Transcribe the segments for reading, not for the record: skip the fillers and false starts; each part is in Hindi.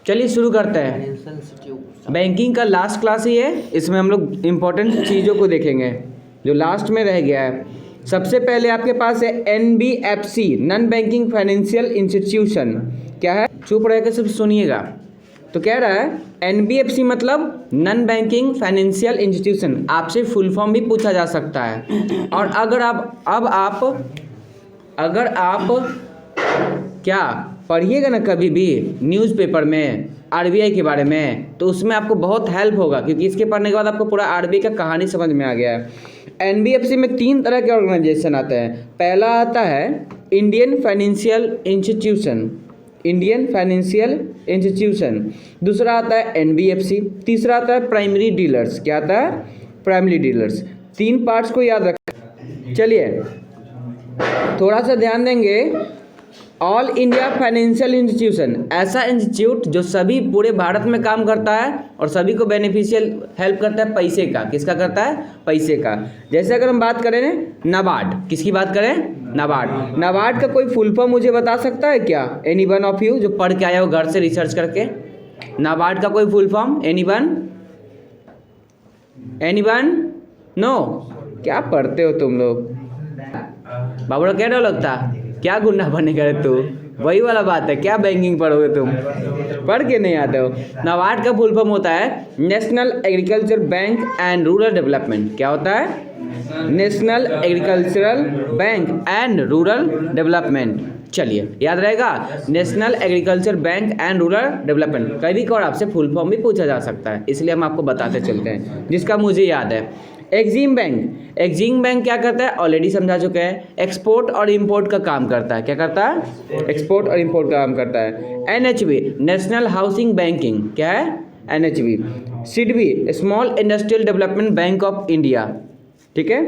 चलिए शुरू करते हैं। बैंकिंग का लास्ट क्लास ही है, इसमें हम लोग इम्पोर्टेंट चीज़ों को देखेंगे जो लास्ट में रह गया है। सबसे पहले आपके पास है NBFC, non banking financial institution. क्या है? चुप रह के सिर्फ सुनिएगा। तो कह रहा है NBFC मतलब नॉन बैंकिंग फाइनेंशियल इंस्टीट्यूशन। आपसे फुल फॉर्म भी पूछा जा सकता है। और अगर आप क्या पढ़िएगा ना कभी भी न्यूज़पेपर में RBI के बारे में, तो उसमें आपको बहुत हेल्प होगा, क्योंकि इसके पढ़ने के बाद आपको पूरा RBI का कहानी समझ में आ गया है। NBFC में 3 तरह के ऑर्गेनाइजेशन आते हैं। पहला आता है इंडियन फाइनेंशियल इंस्टीट्यूशन, दूसरा आता है NBFC, तीसरा आता है प्राइमरी डीलर्स। क्या आता है? Primary dealers. 3 पार्ट्स को याद रखें। चलिए थोड़ा सा ध्यान देंगे। ऑल इंडिया फाइनेंशियल इंस्टीट्यूशन, ऐसा इंस्टीट्यूट जो सभी पूरे भारत में काम करता है और सभी को बेनिफिशियल हेल्प करता है पैसे का। किसका करता है? पैसे का। जैसे अगर हम बात करें नाबार्ड, किसकी बात करें? नाबार्ड का कोई फुल फॉर्म मुझे बता सकता है क्या? एनी वन ऑफ यू जो पढ़ के आया हो घर से रिसर्च करके, नाबार्ड का कोई full form? Any one? No? क्या पढ़ते हो तुम लोग? बाबूरा क्या डर लगता? क्या गुंडा बनेगा रे तू? वही वाला बात है, क्या बैंकिंग पढ़ोगे तुम? पढ़ के नहीं आते हो। नाबार्ड का फुल फॉर्म होता है national agriculture bank and rural development. क्या होता है? National agricultural bank and rural development. चलिए याद रहेगा, national agriculture bank and rural development. कभी और आपसे फुल फॉर्म भी पूछा जा सकता है, इसलिए हम आपको बताते चलते हैं जिसका मुझे याद है। एग्जिम बैंक क्या करता है? ऑलरेडी समझा चुके हैं। एक्सपोर्ट और इंपोर्ट का काम करता है। क्या करता है? एक्सपोर्ट और इंपोर्ट का काम करता है। NHB, national housing banking. क्या है? NHB। SIDBI, small industrial development bank of India. ठीक है।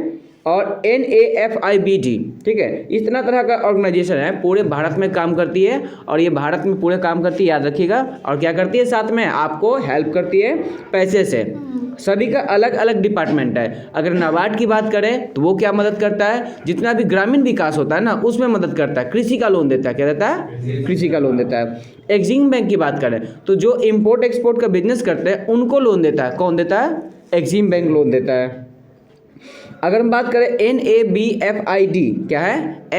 और NAFIBD। ठीक है। इतना तरह का ऑर्गेनाइजेशन है, पूरे भारत में काम करती है, और ये भारत में पूरे काम करती है, याद रखिएगा। और क्या करती है? साथ में आपको हेल्प करती है पैसे से। सभी का अलग अलग डिपार्टमेंट है। अगर नाबार्ड की बात करें तो वो क्या मदद करता है? जितना भी ग्रामीण विकास होता है ना, उसमें मदद करता है। कृषि का लोन देता है। क्या देता है? कृषि का लोन देता है। एग्जिम बैंक की बात करें तो जो इम्पोर्ट एक्सपोर्ट का बिजनेस करते हैं उनको लोन देता है। कौन देता है? एग्जिम बैंक लोन देता है। अगर हम बात करें NABFID, क्या है?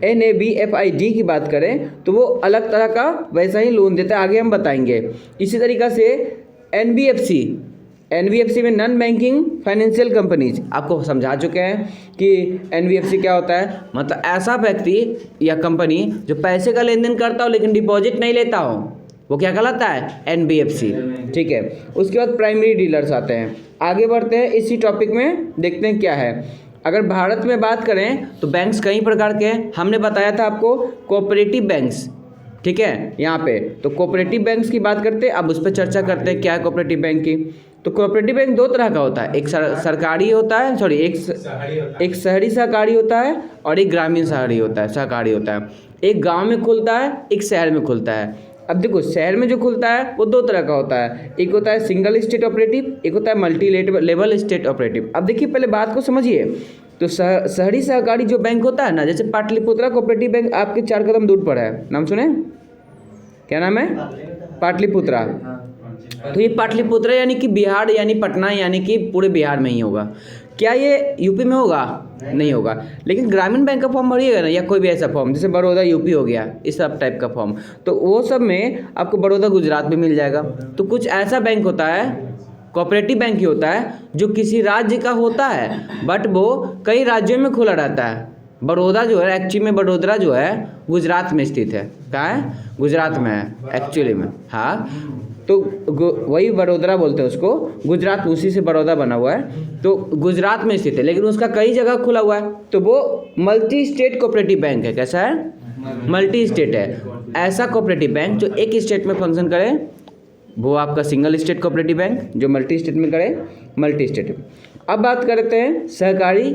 NABFID की बात करें तो वो अलग तरह का वैसा ही लोन देता है, आगे हम बताएंगे। इसी तरीक़ा से NBFC में नॉन बैंकिंग फाइनेंशियल कंपनीज, आपको समझा चुके हैं कि NBFC क्या होता है। मतलब ऐसा व्यक्ति या कंपनी जो पैसे का लेन देन करता हो लेकिन डिपॉजिट नहीं लेता हो, वो क्या कहलाता है? NBFC। ठीक है। उसके बाद प्राइमरी डीलर्स आते हैं। आगे बढ़ते हैं, इसी टॉपिक में देखते हैं क्या है। अगर भारत में बात करें तो बैंक्स कई प्रकार के हैं। हमने बताया था आपको कोऑपरेटिव बैंक्स। ठीक है। यहाँ पे तो कोऑपरेटिव बैंक्स की बात करते हैं, अब उस पर चर्चा करते हैं क्या है कोऑपरेटिव बैंक की। तो कोऑपरेटिव बैंक 2 तरह का होता है, एक सरकारी होता है, सॉरी एक शहरी सहकारी होता है और एक ग्रामीण सहकारी होता है। एक गाँव में खुलता है, एक शहर में खुलता है। अब देखो, शहर में जो खुलता है वो 2 तरह का होता है, एक होता है सिंगल स्टेट ऑपरेटिव, एक होता है मल्टी लेवल स्टेट ऑपरेटिव। अब देखिए पहले बात को समझिए। तो शहरी सहकारी जो बैंक होता है ना, जैसे पाटलिपुत्रा कोऑपरेटिव बैंक आपके 4 कदम दूर पर है, नाम सुने? क्या नाम है? पाटलिपुत्रा। तो ये पाटलिपुत्रा यानी कि बिहार, यानी पटना, यानी कि पूरे बिहार में ही होगा। क्या ये यूपी में होगा? नहीं होगा। लेकिन ग्रामीण बैंक का फॉर्म भरिएगा ना, या कोई भी ऐसा फॉर्म जैसे बड़ौदा यूपी हो गया, इस सब टाइप का फॉर्म, तो वो सब में आपको बड़ौदा गुजरात में मिल जाएगा। तो कुछ ऐसा बैंक होता है, कोऑपरेटिव बैंक ही होता है, जो किसी राज्य का होता है बट वो कई राज्यों में खुला रहता है। बड़ौदा जो है एक्चुअली में, बड़ोदरा जो है गुजरात में स्थित है। कहाँ है? गुजरात में है एक्चुअली में। हाँ, तो वही बड़ोदरा बोलते हैं उसको, गुजरात उसी से बड़ौदा बना हुआ है, तो गुजरात में स्थित है, लेकिन उसका कई जगह खुला हुआ है। तो वो मल्टी स्टेट कोऑपरेटिव बैंक है। कैसा है? मल्टी स्टेट है। ऐसा कोऑपरेटिव बैंक जो एक स्टेट में फंक्शन करे वो आपका सिंगल स्टेट कोऑपरेटिव बैंक, जो मल्टी स्टेट में करे मल्टी स्टेट। अब बात करते हैं सहकारी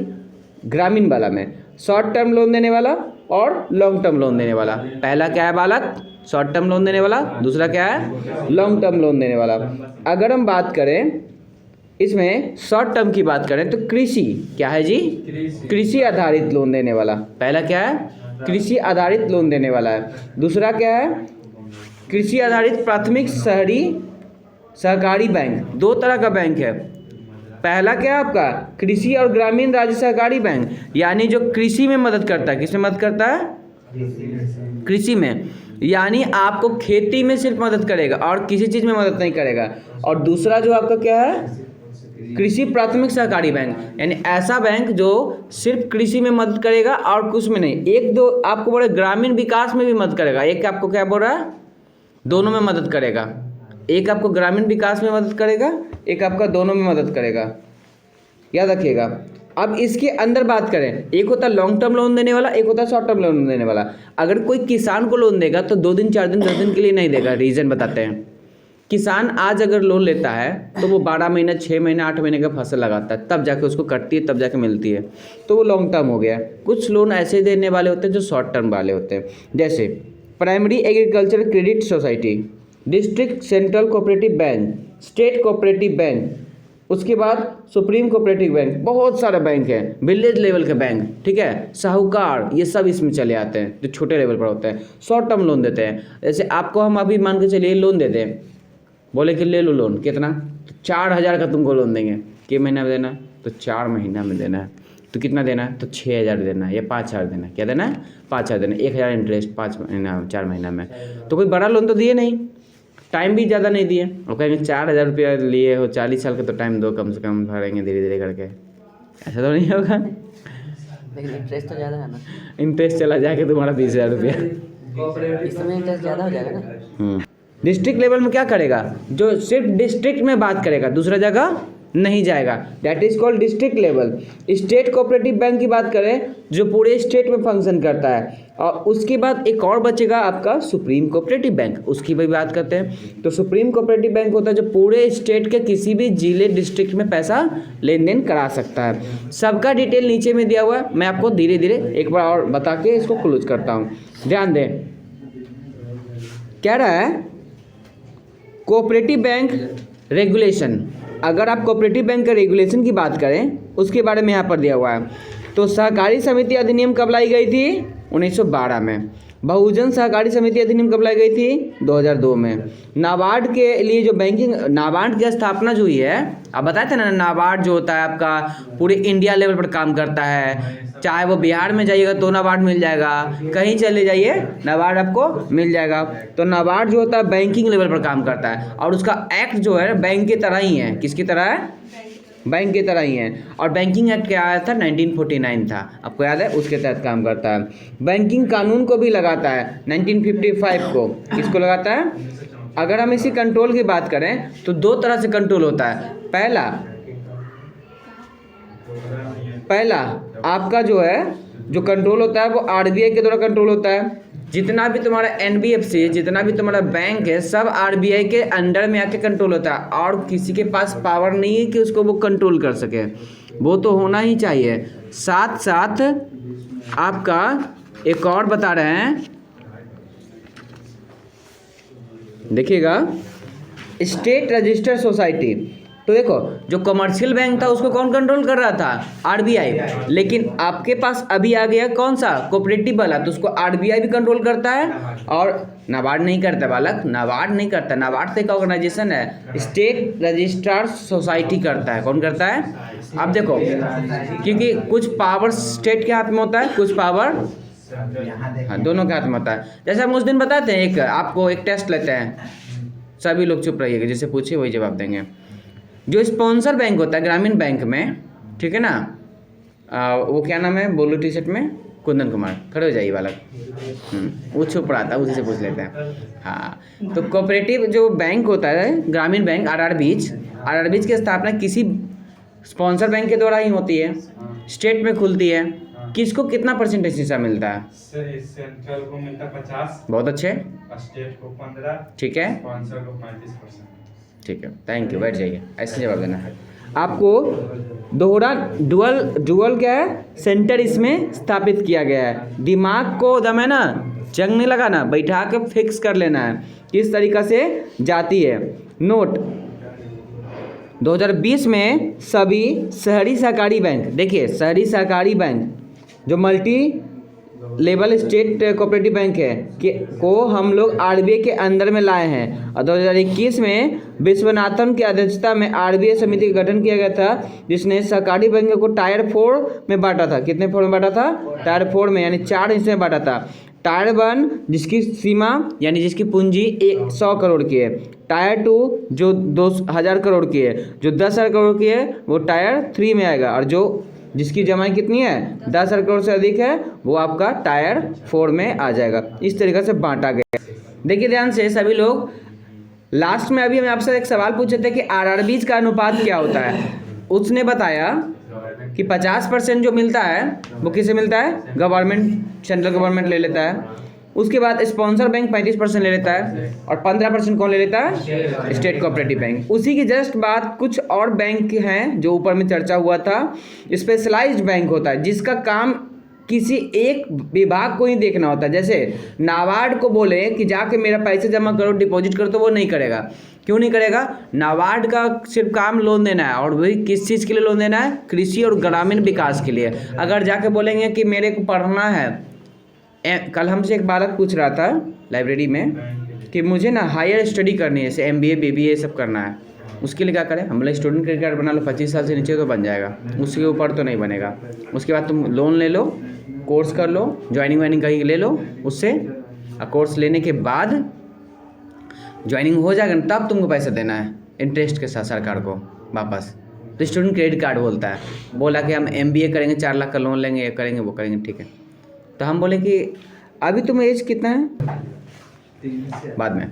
ग्रामीण वाला में, शॉर्ट टर्म लोन देने वाला और लॉन्ग टर्म लोन देने वाला। पहला क्या है बालक? शॉर्ट टर्म लोन देने वाला। दूसरा क्या है? लॉन्ग टर्म लोन देने वाला। अगर हम बात करें इसमें शॉर्ट टर्म की बात करें तो कृषि, क्या है जी? कृषि आधारित लोन देने वाला। पहला क्या है? कृषि आधारित लोन देने वाला है। दूसरा क्या है? कृषि आधारित प्राथमिक शहरी सहकारी बैंक, दो तरह का बैंक है। पहला क्या है आपका कृषि और ग्रामीण राज्य सहकारी बैंक, यानी जो कृषि में मदद करता है। किसमें मदद करता है? कृषि में, यानी आपको खेती में सिर्फ मदद करेगा और किसी चीज़ में मदद नहीं करेगा। और दूसरा जो आपका क्या है कृषि प्राथमिक सहकारी बैंक, यानी ऐसा बैंक जो सिर्फ कृषि में मदद करेगा और कुछ में नहीं। एक दो आपको बोले ग्रामीण विकास में भी मदद करेगा, एक आपको क्या बोल रहा है दोनों में मदद करेगा। एक आपको ग्रामीण विकास में मदद करेगा, एक आपका दोनों में मदद करेगा, याद रखिएगा। अब इसके अंदर बात करें, एक होता है लॉन्ग टर्म लोन देने वाला, एक होता है शॉर्ट टर्म लोन देने वाला। अगर कोई किसान को लोन देगा तो 2 दिन 4 दिन 10 दिन के लिए नहीं देगा। रीज़न बताते हैं। किसान आज अगर लोन लेता है तो वो 12 महीने 6 महीने 8 महीने का फसल लगाता है, तब जाके उसको कटती है, तब जाके मिलती है, तो वो लॉन्ग टर्म हो गया। कुछ लोन ऐसे देने वाले होते हैं जो शॉर्ट टर्म वाले होते हैं, जैसे primary agriculture credit society, district central cooperative bank, state cooperative bank, उसके बाद सुप्रीम कोऑपरेटिव बैंक, बहुत सारे बैंक हैं, विलेज लेवल के बैंक, ठीक है, साहूकार, ये सब इसमें चले आते हैं जो छोटे लेवल पर होते हैं। शॉर्ट टर्म लोन देते हैं, जैसे आपको हम अभी मान के चलिए लोन देते हैं, बोले कि ले लो लोन, कितना? तो 4,000 का तुमको लोन देंगे। कि महीना में देना है? तो 4 महीना में देना है। तो कितना देना है? तो 6,000 देना है या 5,000 देना है। क्या देना है? 5,000 देना है, 1,000 इंटरेस्ट 5 महीना 4 महीना में। तो कोई बड़ा लोन तो दिए नहीं, टाइम भी ज़्यादा नहीं दिए। और कहेंगे 4,000 रुपया लिए हो, 40 साल का तो टाइम दो, कम से कम भरेंगे धीरे धीरे करके, ऐसा तो नहीं होगा। लेकिन इंटरेस्ट तो ज़्यादा है ना। इंटरेस्ट चला जाके तुम्हारा 20,000 रुपया, इस समय इंटरेस्ट ज़्यादा हो जाएगा ना। डिस्ट्रिक्ट लेवल में क्या करेगा? जो सिर्फ डिस्ट्रिक्ट में बात करेगा, दूसरा जगह नहीं जाएगा, that is called district level. State cooperative bank की बात करें जो पूरे स्टेट में फंक्शन करता है। और उसके बाद एक और बचेगा आपका सुप्रीम कोऑपरेटिव बैंक, उसकी भी बात करते हैं। तो सुप्रीम कोऑपरेटिव बैंक होता है जो पूरे स्टेट के किसी भी जिले डिस्ट्रिक्ट में पैसा लेन देन करा सकता है। सबका डिटेल नीचे में दिया हुआ है, मैं आपको धीरे धीरे एक बार और बता के इसको क्लोज करता हूँ। ध्यान दें, कह रहा है कोऑपरेटिव बैंक रेगुलेशन। अगर आप कोऑपरेटिव बैंक का रेगुलेशन की बात करें उसके बारे में यहाँ पर दिया हुआ है। तो सहकारी समिति अधिनियम कब लाई गई थी? 1912 में। बहुजन सहकारी समिति अधिनियम कब लाई गई थी? 2002 में। नाबार्ड के लिए जो बैंकिंग, नाबार्ड की स्थापना जो हुई है, आप बताए थे ना, नाबार्ड जो होता है आपका पूरे इंडिया लेवल पर काम करता है। चाहे वो बिहार में जाइएगा तो नाबार्ड मिल जाएगा, कहीं चले जाइए नाबार्ड आपको मिल जाएगा। तो नाबार्ड जो होता है बैंकिंग लेवल पर काम करता है और उसका एक्ट जो है बैंक की तरह ही है। किसकी तरह है? बैंक की तरह ही है। और बैंकिंग एक्ट क्या आया था? 1949 था, आपको याद है, उसके तहत काम करता है। बैंकिंग कानून को भी लगाता है 1955 को। किसको लगाता है? अगर हम इसी कंट्रोल की बात करें तो 2 तरह से कंट्रोल होता है। पहला आपका जो है जो कंट्रोल होता है वो आरबीआई के द्वारा कंट्रोल होता है। जितना भी तुम्हारा एनबीएफसी, जितना भी तुम्हारा बैंक है, सब आरबीआई के अंडर में आके कंट्रोल होता है और किसी के पास पावर नहीं है कि उसको वो कंट्रोल कर सके। वो तो होना ही चाहिए। साथ साथ आपका एक और बता रहे हैं, देखिएगा, स्टेट रजिस्टर्ड सोसाइटी। तो देखो जो कमर्शियल बैंक था उसको कौन कंट्रोल कर रहा था? आरबीआई। लेकिन आपके पास अभी आ गया कौन सा? कोऑपरेटिव वाला, तो उसको आरबीआई भी कंट्रोल करता है और नाबार्ड नहीं करता। बालक, नाबार्ड नहीं करता। नाबार्ड तो एक ऑर्गेनाइजेशन है, स्टेट रजिस्ट्रार सोसाइटी करता है। कौन करता है? आप देखो, क्योंकि कुछ पावर स्टेट के हाथ में होता है, कुछ पावर हाँ दोनों के हाथ में होता है। जैसे हम उस दिन बताते हैं, एक आपको एक टेस्ट लेते हैं, सभी लोग चुप रहिएगा, जैसे पूछिए वही जवाब देंगे। जो स्पॉन्सर बैंक होता है ग्रामीण बैंक में, ठीक है ना, वो क्या नाम है? ब्लू टी शर्ट में कुंदन कुमार, खड़े हो जाइए बालक। वो छुप रहा था, उसी से पूछ लेते हैं। हाँ, तो कोऑपरेटिव जो बैंक होता है ग्रामीण बैंक, आरआरबीज की स्थापना किसी स्पॉन्सर बैंक के द्वारा ही होती है, स्टेट में खुलती है। किसको कितना परसेंटेज हिस्सा मिलता है? सेंट्रल को मिलता है 50, बहुत अच्छे, स्टेट को 15, ठीक है, स्पॉन्सर को 35%। ठीक है, थैंक यू, बैठ जाइए, ऐसे जवाब देना है आपको। दोहरा डुअल क्या है? सेंटर इसमें स्थापित किया गया है। दिमाग को दम है ना, जंग नहीं लगाना, बैठा के फिक्स कर लेना है किस तरीक़ा से जाती है। नोट 2020 में सभी शहरी सहकारी बैंक, देखिए शहरी सहकारी बैंक जो multi level state cooperative bank है कि को हम लोग आरबीआई के अंदर में लाए हैं और 2021 में विश्वनाथन की अध्यक्षता में आरबीआई समिति का गठन किया गया था, जिसने सहकारी बैंकों को टायर 4 में बांटा था। कितने 4 में बांटा था? टायर 4 में, यानी 4 हिस्से में बांटा था। टायर 1 जिसकी सीमा यानी जिसकी पूंजी 100 करोड़ की है, टायर 2 जो 2000 करोड़ की है, जो 10,000 करोड़ की है वो टायर 3 में आएगा, और जो जिसकी जमाई कितनी है 10,000 करोड़ से अधिक है वो आपका टायर 4 में आ जाएगा। इस तरीके से बांटा गया। देखिए ध्यान से सभी लोग, लास्ट में अभी हम आपसे एक सवाल पूछे थे कि आरआरबीज का अनुपात क्या होता है। उसने बताया कि 50% जो मिलता है वो किसे मिलता है? गवर्नमेंट, सेंट्रल गवर्नमेंट ले लेता है। उसके बाद स्पॉन्सर बैंक 35% ले लेता है और 15% कौन ले लेता है? State cooperative bank. उसी की जस्ट बाद कुछ और बैंक हैं जो ऊपर में चर्चा हुआ था। स्पेशलाइज्ड बैंक होता है जिसका काम किसी एक विभाग को ही देखना होता है। जैसे नाबार्ड को बोले कि जाके मेरा पैसे जमा करो, डिपॉजिट करो, तो वो नहीं करेगा। क्यों नहीं करेगा? नाबार्ड का सिर्फ काम लोन देना है, और वही किस चीज़ के लिए लोन देना है? कृषि और ग्रामीण विकास के लिए। अगर जाके बोलेंगे कि मेरे को पढ़ना है, कल हमसे एक बालक पूछ रहा था लाइब्रेरी में कि मुझे ना हायर स्टडी करनी है, जैसे MBA BBA सब करना है, उसके लिए क्या करें? हम लोग स्टूडेंट क्रेडिट कार्ड बना लो, 25 साल से नीचे तो बन जाएगा, उसके ऊपर तो नहीं बनेगा। उसके बाद तुम लोन ले लो, कोर्स कर लो, ज्वाइनिंग वाइनिंग कहीं ले लो उससे, और कोर्स लेने के बाद ज्वाइनिंग हो जाएगा तब तुमको पैसा देना है इंटरेस्ट के साथ सरकार को वापस। तो स्टूडेंट क्रेडिट कार्ड बोलता है। बोला कि हम MBA करेंगे, 4 लाख का लोन लेंगे, ये करेंगे वो करेंगे, ठीक है। तो हम बोले कि अभी तुम एज कितना है? बाद में।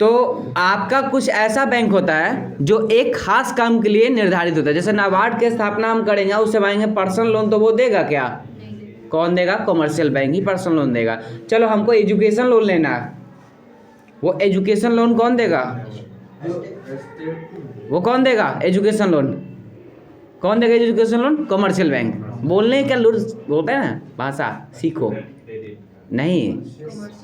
तो आपका कुछ ऐसा बैंक होता है जो एक खास काम के लिए निर्धारित होता है। जैसे नाबार्ड की स्थापना हम करेंगे, उससे मांगेंगे पर्सनल लोन, तो वो देगा क्या? कौन देगा? कॉमर्शियल बैंक ही पर्सनल लोन देगा। चलो हमको एजुकेशन लोन लेना है, वो एजुकेशन लोन कौन देगा? वो कौन देगा एजुकेशन लोन? कौन देगा एजुकेशन लोन? Commercial bank. बोलने का लूर होता है ना, भाषा सीखो। नहीं,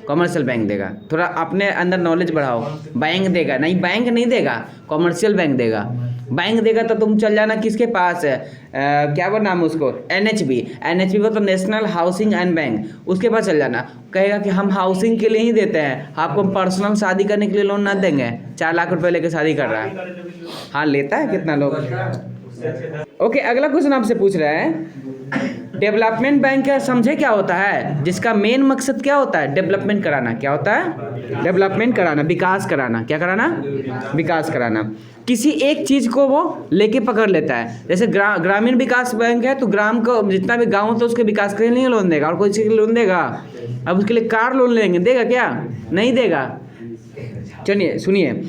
कॉमर्शियल बैंक देगा। थोड़ा अपने अंदर नॉलेज बढ़ाओ। बैंक देगा नहीं, बैंक नहीं देगा, कॉमर्शियल बैंक देगा। बैंक देगा तो तुम चल जाना किसके पास है, क्या वो नाम है उसको, NHB वो तो नेशनल हाउसिंग एंड बैंक, उसके पास चल जाना। कहेगा कि हम हाउसिंग के लिए ही देते हैं, आपको पर्सनल शादी करने के लिए लोन ना देंगे। 4 लाख रुपए लेके शादी कर रहा है। हाँ, लेता है कितना लोग। ओके, अगला क्वेश्चन आपसे पूछ रहा है डेवलपमेंट बैंक क्या समझे क्या होता है? जिसका मेन मकसद क्या होता है? डेवलपमेंट कराना। क्या होता है? डेवलपमेंट कराना, विकास कराना। क्या कराना? विकास कराना। किसी एक चीज़ को वो लेके पकड़ लेता है। जैसे ग्रामीण विकास बैंक है तो ग्राम को जितना भी गाँव हो तो उसके विकास के लिए लोन देगा, और कोई चीज़ के लिए लोन देगा। अब उसके लिए कार लोन लेंगे, देगा क्या? नहीं देगा। चलिए सुनिए,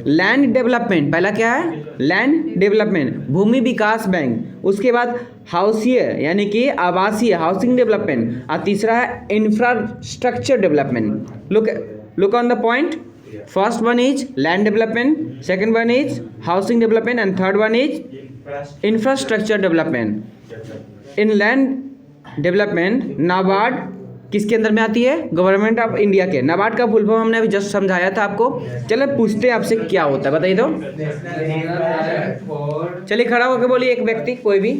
लैंड डेवलपमेंट पहला क्या है? लैंड डेवलपमेंट, भूमि विकास बैंक। उसके बाद हाउसीय यानी कि आवासीय, हाउसिंग डेवलपमेंट। और तीसरा है infrastructure development. Look on the point. First one is land development, second one is housing development, and third one is infrastructure development. In land development NABARD किसके अंदर में आती है? गवर्नमेंट ऑफ इंडिया के। नाबार्ड का फुल फॉर्म हमने अभी जस्ट समझाया था आपको। चलो पूछते हैं आपसे क्या होता है, बताइए तो। चलिए खड़ा होकर बोलिए एक व्यक्ति, कोई भी।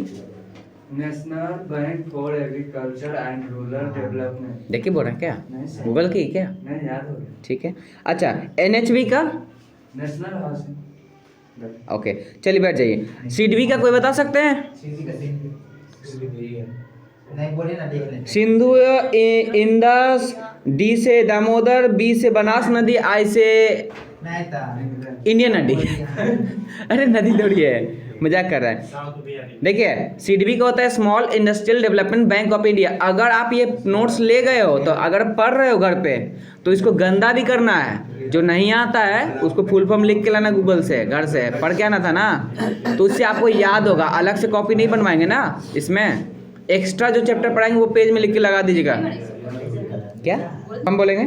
National bank for agriculture and rural development. देखिए बोल रहे हैं क्या? गूगल की क्या? नहीं, याद हो गया। ठीक है। अच्छा, NHB का? National housing. ओके, चलिए बैठ जाइए। CDB का कोई बता सकते हैं? नहीं बोले ना, देख लेते। सिंधु, इंदस, D से दामोदर, B से बनास नदी, I से नहीं था इंडियन नदी। अरे नदी थोड़ी है, मजाक कर रहा है। देखिए CDB का होता है small industrial development bank of India. अगर आप ये नोट्स ले गए हो तो अगर पढ़ रहे हो घर पे तो इसको गंदा भी करना है। जो नहीं आता है उसको फुल फॉर्म लिख के लाना गूगल से, घर से पढ़ के आना था ना, तो उससे आपको याद होगा। अलग से कॉपी नहीं बनवाएंगे ना, इसमें एक्स्ट्रा जो चैप्टर पढ़ाएंगे वो पेज में लिख के लगा दीजिएगा। क्या हम बोलेंगे?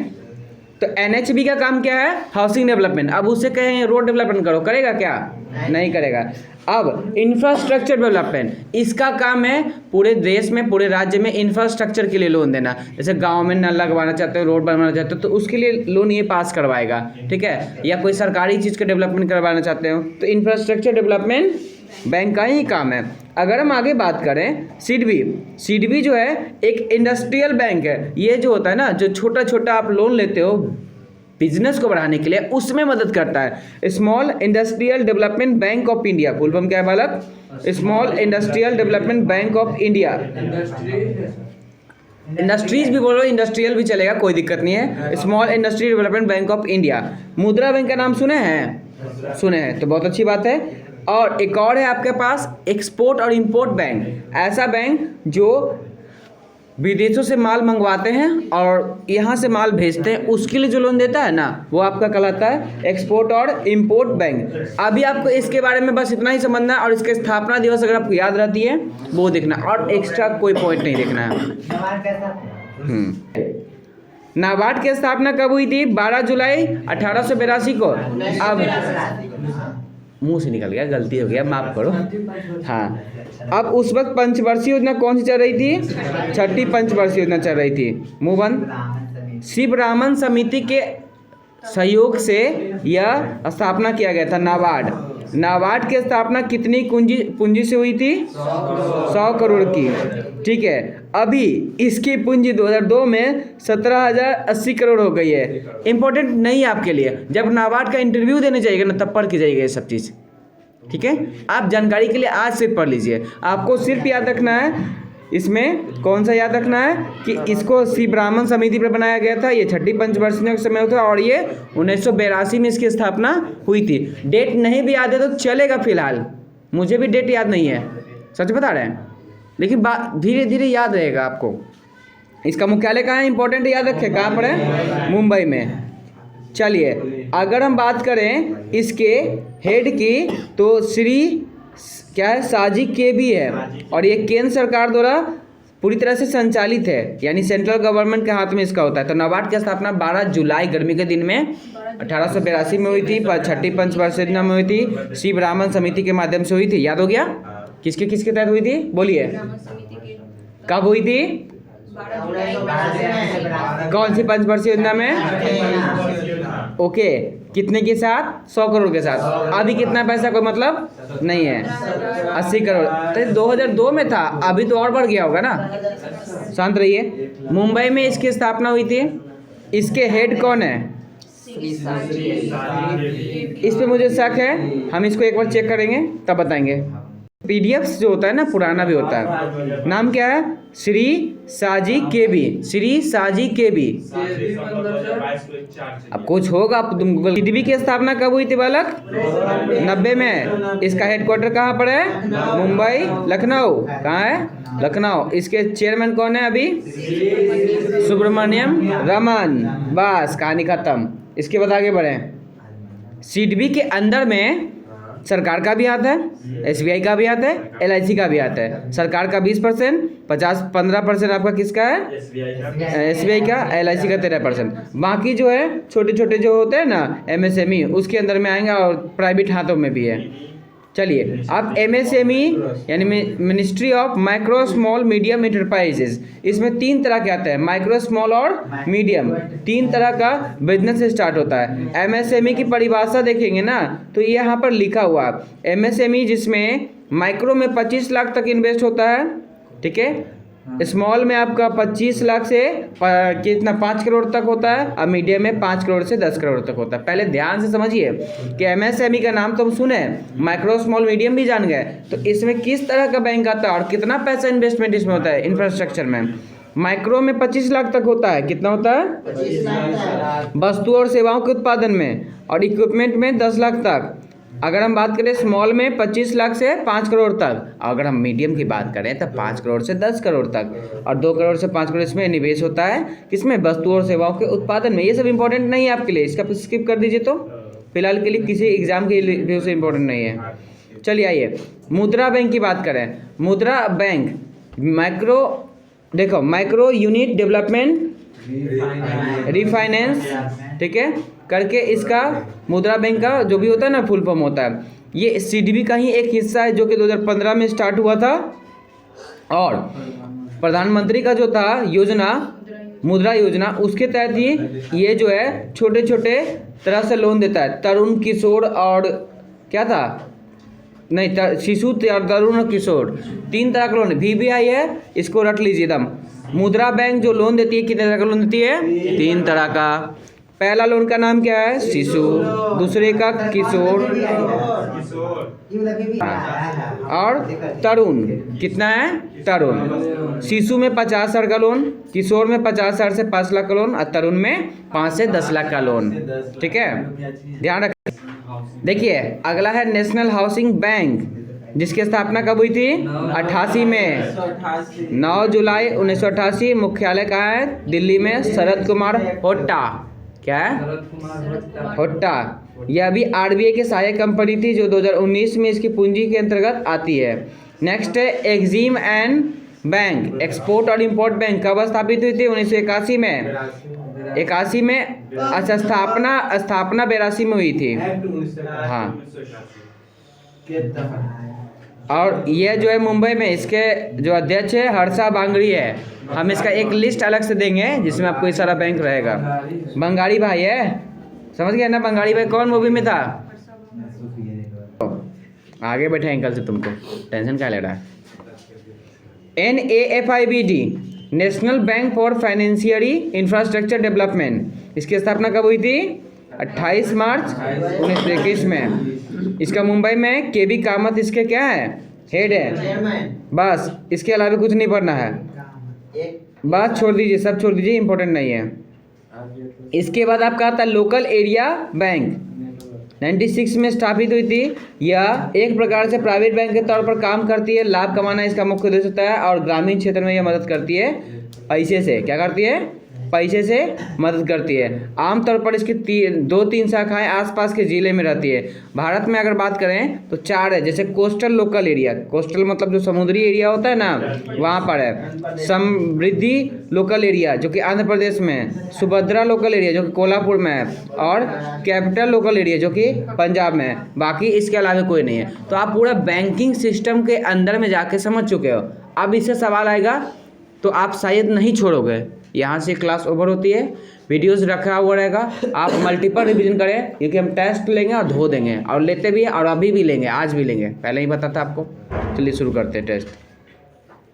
तो NHB का काम क्या है? Housing development. अब उससे कहें रोड डेवलपमेंट करो, करेगा क्या? नहीं करेगा। अब इंफ्रास्ट्रक्चर डेवलपमेंट, इसका काम है पूरे देश में, पूरे राज्य में इंफ्रास्ट्रक्चर के लिए लोन देना। जैसे गांव में नल लगवाना चाहते हो, रोड बनवाना चाहते हो, तो उसके लिए लोन ये पास करवाएगा, ठीक है। या कोई सरकारी चीज़ का डेवलपमेंट करवाना चाहते हो तो इंफ्रास्ट्रक्चर डेवलपमेंट बैंक का ही काम है। अगर हम आगे बात करें सिडबी जो है एक इंडस्ट्रियल बैंक है। ये जो होता है ना, जो छोटा छोटा आप लोन लेते हो बिजनेस को बढ़ाने के लिए, उसमें मदद करता है। Small industrial development bank of India, full form क्या है बालक? Small industrial development bank of India. Industries भी बोलो, इंडस्ट्रियल भी चलेगा, कोई दिक्कत नहीं है। Small industry development bank of India. मुद्रा बैंक का नाम सुने हैं? सुने हैं तो बहुत अच्छी बात है। और एक और है आपके पास एक्सपोर्ट और इंपोर्ट बैंक, ऐसा बैंक जो विदेशों से माल मंगवाते हैं और यहाँ से माल भेजते हैं, उसके लिए जो लोन देता है ना, वो आपका कहलाता है एक्सपोर्ट और इंपोर्ट बैंक। अभी आपको इसके बारे में बस इतना ही समझना है, और इसके स्थापना दिवस अगर आपको याद रहती है वो देखना, और एक्स्ट्रा कोई पॉइंट नहीं देखना है। नाबार्ड की स्थापना कब हुई थी? 12 जुलाई 1882 को। अब मुंह से निकल गया, गलती हो गया, माफ करो। हाँ, अब उस वक्त पंचवर्षीय योजना कौन सी चल रही थी? छठी पंचवर्षीय योजना चल रही थी। मुंह बंद। शिवरामन समिति के सहयोग से यह स्थापना किया गया था नाबार्ड। नाबार्ड की स्थापना कितनी पूंजी से हुई थी? 100 करोड़ की, ठीक है। अभी इसकी पूंजी 2002 में 17,080 करोड़ हो गई है। इंपॉर्टेंट नहीं है आपके लिए, जब नाबार्ड का इंटरव्यू देने जाइएगा ना तब पढ़ के जाइएगा ये सब चीज़, ठीक है। आप जानकारी के लिए आज से पढ़ लीजिए। आपको सिर्फ याद रखना है, इसमें कौन सा याद रखना है कि इसको शिवरामन समिति पर बनाया गया था। ये छठी पंचवर्षीय के समय था और ये 1982 में इसकी स्थापना हुई थी। डेट नहीं भी याद है तो चलेगा, फिलहाल मुझे भी डेट याद नहीं है, सच बता रहे हैं, लेकिन धीरे धीरे याद रहेगा आपको। इसका मुख्यालय कहाँ है? इंपॉर्टेंट याद रखें, कहाँ पर है? मुंबई में। चलिए, अगर हम बात करें इसके हेड की तो श्री क्या है? साजी के भी है, और ये केंद्र सरकार द्वारा पूरी तरह से संचालित है, यानी सेंट्रल गवर्नमेंट के हाथ में इसका होता है। तो नाबार्ड की स्थापना 12 जुलाई गर्मी के दिन में 1882 में हुई थी, छठी पंचवर्षीय योजना में हुई थी, शिवरामन समिति के माध्यम से हुई थी। याद हो गया? किसके तहत हुई थी? बोलिए, कब हुई थी? कौन सी पंचवर्षीय योजना में? ओके, कितने के साथ? 100 करोड़ के साथ। अभी कितना पैसा कोई मतलब नहीं है, 80 करोड़। तो 2002 में था, अभी तो और बढ़ गया होगा ना, शांत रहिए। मुंबई में इसकी स्थापना हुई थी। इसके हेड कौन है? इस पे मुझे शक है, हम इसको एक बार चेक करेंगे तब बताएंगे। पीडीएफ जो होता है ना, पुराना भी होता है। नाम क्या है? श्री साजी के बी। श्री साजी के बी। अब कुछ होगा, आप तुम गूगल। सिडबी की स्थापना कब हुई थी बालक? 90 में। इसका हेडक्वार्टर कहाँ पर है? मुंबई, लखनऊ। कहाँ है? लखनऊ। इसके चेयरमैन कौन है अभी? सुब्रमण्यम रमन। बस, कहानी खत्म। इसके बाद आगे बढ़े। सिडबी के अंदर में सरकार का भी हाथ है, एसबीआई का भी हाथ है, एलआईसी का भी हाथ है। सरकार का 20%, 15% आपका किसका है? एसबीआई का, एलआईसी का 13%। बाकी जो है छोटे छोटे जो होते हैं ना एमएसएमई, उसके अंदर में आएंगे, और प्राइवेट हाथों में भी है। चलिए, अब एमएसएमई यानी ministry of micro small medium enterprises, इसमें 3 तरह के आते हैं, माइक्रो, स्मॉल और मीडियम। 3 तरह का बिजनेस स्टार्ट होता है। एमएसएमई की परिभाषा देखेंगे ना तो ये यहाँ पर लिखा हुआ है, एमएसएमई जिसमें माइक्रो में 25 लाख तक इन्वेस्ट होता है, ठीक है। स्मॉल में आपका 25 लाख से कितना 5 करोड़ तक होता है, और मीडियम में 5 करोड़ से 10 करोड़ तक होता है। पहले ध्यान से समझिए कि एमएसएमई का नाम तो हम सुने, माइक्रो स्मॉल मीडियम भी जान गए, तो इसमें किस तरह का बैंक आता है और कितना पैसा इन्वेस्टमेंट इसमें होता है इंफ्रास्ट्रक्चर में। माइक्रो में 25 लाख तक होता है, कितना होता है? 25 लाख वस्तु और सेवाओं के उत्पादन में, और इक्विपमेंट में 10 लाख तक। अगर हम बात करें स्मॉल में 25 लाख से 5 करोड़ तक, अगर हम मीडियम की बात करें तो 5 करोड़ से 10 करोड़ तक, और 2 करोड़ से 5 करोड़ इसमें निवेश होता है, किसमें? वस्तु और सेवाओं के उत्पादन में। ये सब इंपॉर्टेंट नहीं है आपके लिए, इसका स्किप कर दीजिए, तो फिलहाल के लिए किसी एग्जाम के व्यू से इंपॉर्टेंट नहीं है। चलिए आइए मुद्रा बैंक की बात करें। मुद्रा bank micro unit development refinance, ठीक है, करके इसका मुद्रा बैंक का जो भी होता है ना फुल फॉर्म होता है। ये CDB का ही एक हिस्सा है जो कि 2015 में स्टार्ट हुआ था। और प्रधानमंत्री का जो था योजना, मुद्रा योजना, उसके तहत ही ये जो है छोटे छोटे तरह से लोन देता है। तरुण, किशोर और क्या था, नहीं शिशु, तरुण और किशोर, 3 तरह का लोन है। VBI है, इसको रट लीजिए एकदम। मुद्रा बैंक जो लोन देती है, कितने तरह का लोन देती है? 3 तरह का। पहला लोन का नाम क्या है? शिशु, दूसरे का किशोर, और तरुण। कितना है? तरुण। शिशु में 50,000 का लोन, किशोर में 50,000 से 5 लाख का लोन, और तरुण में 5 से 10 लाख का लोन। ठीक है, ध्यान रखें। देखिए अगला है नेशनल हाउसिंग बैंक, जिसकी स्थापना कब हुई थी? 88 में, 9 जुलाई 1988। मुख्यालय कहाँ है? दिल्ली में। शरद कुमार होट्टा, क्या है? शरद कुमार होट्टा। यह अभी RBI की सहायक कंपनी थी जो 2019 में इसकी पूंजी के अंतर्गत आती है। नेक्स्ट है एक्जिम एंड बैंक, एक्सपोर्ट और इंपोर्ट बैंक। कब स्थापित हुई थी? 1981 में। 81 में। अच्छा, स्थापना 82 में हुई थी। हाँ, और यह जो है मुंबई में, इसके जो अध्यक्ष है हर्षा बांगड़ी है। हम इसका एक लिस्ट अलग से देंगे जिसमें आपको ये सारा बैंक रहेगा। बंगाली भाई है, समझ गए ना? बंगाली भाई कौन मूवी में था? आगे बैठे अंकल से, तुमको टेंशन क्या ले रहा है? NAFIBD, national bank for financing infrastructure development. इसकी स्थापना कब हुई थी? 28 मार्च 1921 में। इसका मुंबई में। KB कामत इसके क्या है? हेड है। बस, इसके अलावा कुछ नहीं पढ़ना है। बात छोड़ दीजिए, सब छोड़ दीजिए, इंपॉर्टेंट नहीं है। इसके बाद आपका आता है लोकल एरिया बैंक, 96 में स्थापित हुई थी। यह एक प्रकार से प्राइवेट बैंक के तौर पर काम करती है। लाभ कमाना इसका मुख्य उद्देश्य होता है, और ग्रामीण क्षेत्र में यह मदद करती है पैसे से। क्या करती है? पैसे से मदद करती है। आमतौर पर इसकी 2-3 शाखाएं आसपास के ज़िले में रहती है। भारत में अगर बात करें तो 4 है, जैसे कोस्टल लोकल एरिया, कोस्टल मतलब जो समुद्री एरिया होता है ना, वहाँ पर है। समृद्धि लोकल एरिया जो कि आंध्र प्रदेश में है। सुभद्रा लोकल एरिया जो कि कोल्हापुर में है। और कैपिटल लोकल एरिया जो कि पंजाब में है। बाकी इसके अलावा कोई नहीं है। तो आप पूरा बैंकिंग सिस्टम के अंदर में जाके समझ चुके हो। अब इससे सवाल आएगा तो आप शायद नहीं छोड़ोगे। यहाँ से क्लास ओवर होती है, वीडियोस रखा हुआ रहेगा। आप मल्टीपल रिवीजन करें, क्योंकि हम टेस्ट लेंगे और धो देंगे, और लेते भी हैं और अभी भी लेंगे, आज भी लेंगे। पहले ही बताता आपको। चलिए शुरू करते हैं टेस्ट।